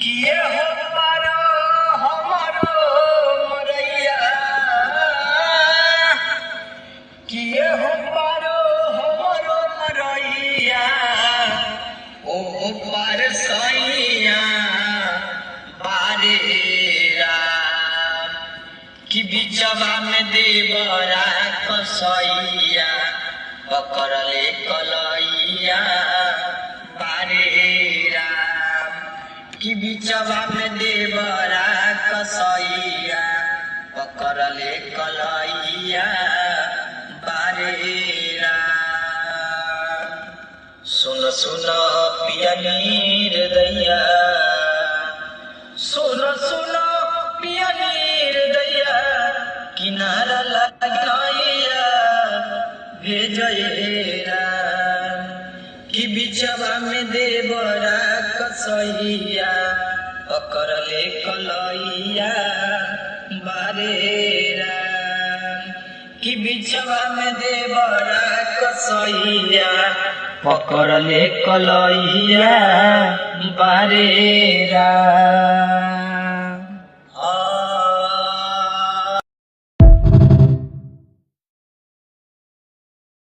किए हो पारो हमारो मरैया, किए हो पारो हमारो मरैया, ओ पार सैया बारे राम। कि बिचवा में देवरा कसैया पकड़ले कलैया बारे राम। कि बिचवा में देवरा कसैया पकड़ले कलैया बारे राम। सुन सुन पिया नीर दैया, सुन सुन पिया नीर दैया, किनारा लगैया भेजए राम। कि बिचवा में देवरा कसैया पकड़ले कलैया बारे राम। कि बिचवा में देवरा कसैया पकड़ले कलैया बारे राम।